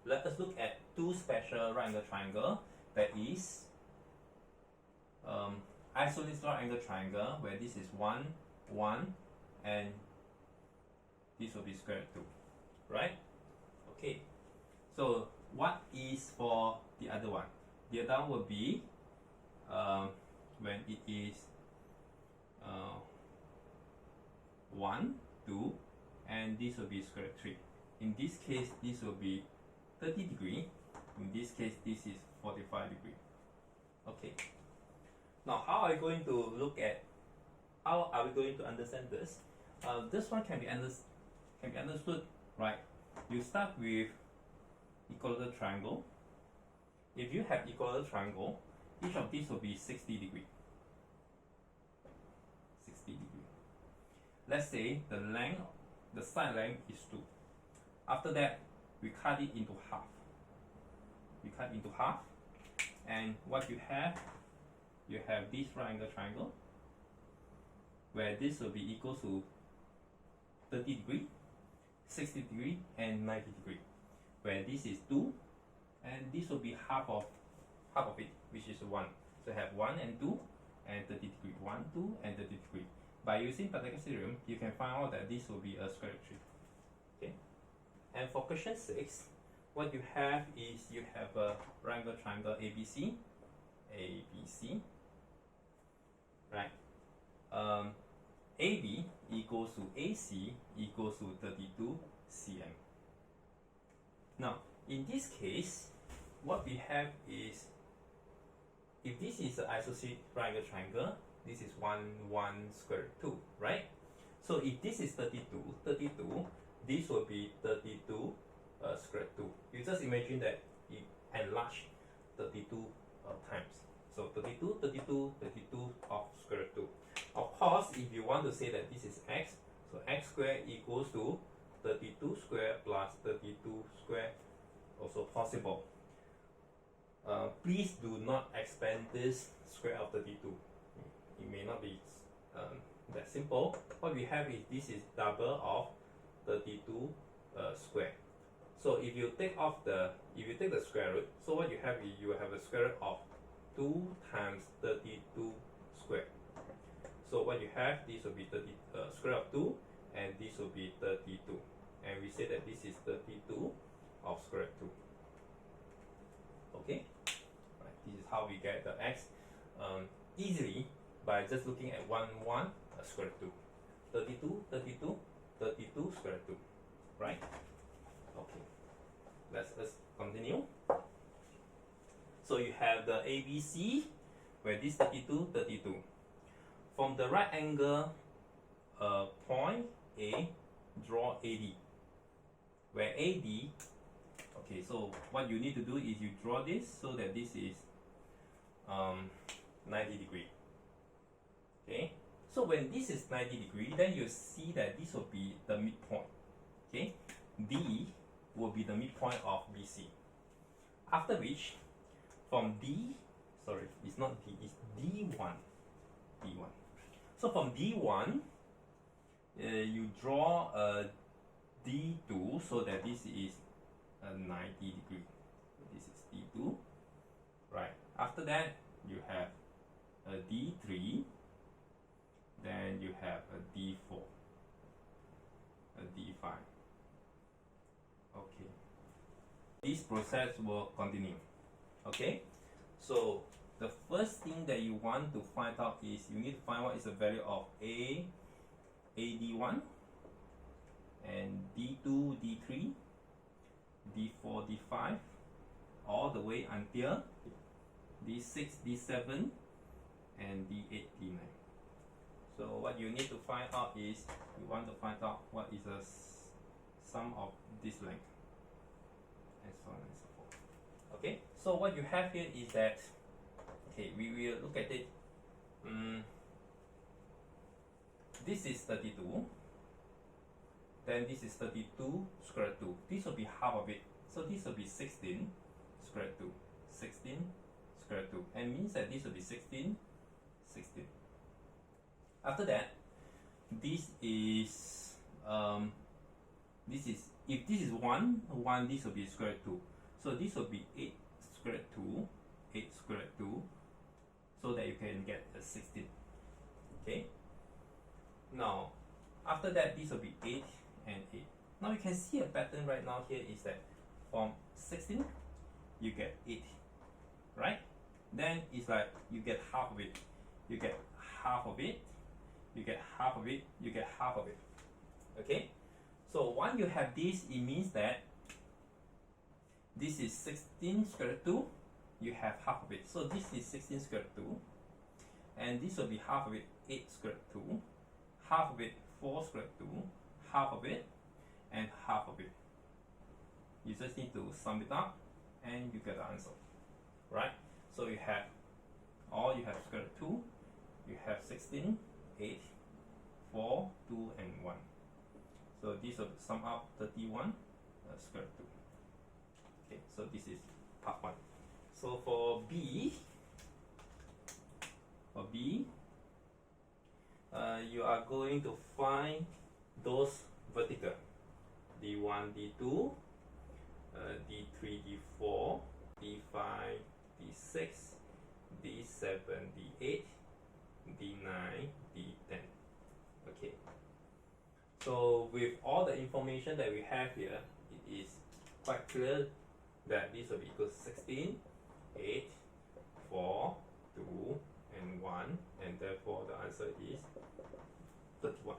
let us look at two special right angle triangle, that is isosceles right angle triangle, where this is 1, 1, and this will be square root 2, right? Okay, so what is for the other one? The other one will be when it is 1, 2, and this will be square root 3. In this case, this will be 30 degree. In this case, this is 45 degree. Okay. Now, how are we going to look at? How are we going to understand this? This one can be understood, right? You start with equilateral triangle. If you have equilateral triangle, each of these will be 60 degree. 60 degree. Let's say the length, the side length is 2. After that, we cut it into half. We cut into half, and what you have this right angle triangle, where this will be equal to 30 degree, 60 degree, and 90 degree, where this is 2, and this will be half of it, which is 1. So have 1 and 2, and 30 degree. 1, 2, and 30 degree. By using Pythagoras theorem, you can find out that this will be a square root 3. Okay. And for question 6, what you have is you have a right angle triangle ABC, right? AB equals to AC equals to 32 cm. Now, in this case, what we have is, if this is an isosceles right angle triangle, this is 1, 1, square root 2, right? So if this is 32, this will be 32 square root 2. You just imagine that you enlarge 32 times. So 32, 32, 32 of square root 2. Of course, if you want to say that this is x, so x squared equals to 32 square plus 32 square, also possible. Please do not expand this square of 32. It may not be that simple. What we have is this is double of 32 square. So if you take the square root, so what you have is you have a square root of 2 times 32 square. So what you have, this will be square root of 2, and this will be 32. And we say that this is 32 of square root 2. Okay? Right, this is how we get the x easily by just looking at 1, 1, square root 2. 32, 32, 32 square root 2. Right? Okay. Let's continue. So you have the ABC, where this 32, 32. From the right angle point A, draw AD. Where AD, okay, so what you need to do is you draw this so that this is 90 degree. Okay, so when this is 90 degree, then you see that this will be the midpoint. Okay, D will be the midpoint of BC. After which, from D, sorry, it's not D, it's D1. D1. So from D1, you draw a D2 so that this is a 90 degree. This is D2, right? After that, you have a D3, then you have a D4, a D5. Okay. This process will continue. Okay? So the first thing that you want to find out is you need to find what is the value of AD1 and D2, D3, D4, D5, all the way until D6, D7, and D8, D9. So what you need to find out is you want to find out what is the sum of this length, and so on and so forth. Okay, so what you have here is that, okay, we will look at it. This is 32, then this is 32 square root 2. This will be half of it, so this will be 16 square root 2. 16 square root 2, and means that this will be 16, 16. After that, this is this is, if this is 1, this will be square root 2. So this will be 8 square root 2, 8 square root 2, so that you can get a 16. Okay. Now, after that, this will be 8 and 8. Now you can see a pattern right now here is that from 16, you get 8, right? Then it's like you get half of it, you get half of it, you get half of it, you get half of it. Okay? So once you have this, it means that this is 16 square root 2, you have half of it. So this is 16 square root 2, and this will be half of it, 8 square root 2, half of it, 4 square root 2, half of it, and half of it. You just need to sum it up, and you get the answer, right? So you have square root 2, you have 16, 8, 4, 2, and 1. So this will sum up 31 square root 2. Okay, so this is part 1. So for B, you are going to find those vertical, D1, D2, D3, D4, D5, D6, D7, D8, D9, D10. Okay. So with all the information that we have here, it is quite clear that this will be equal to 16, 8, 4, 2, and 1, and therefore the answer is 31.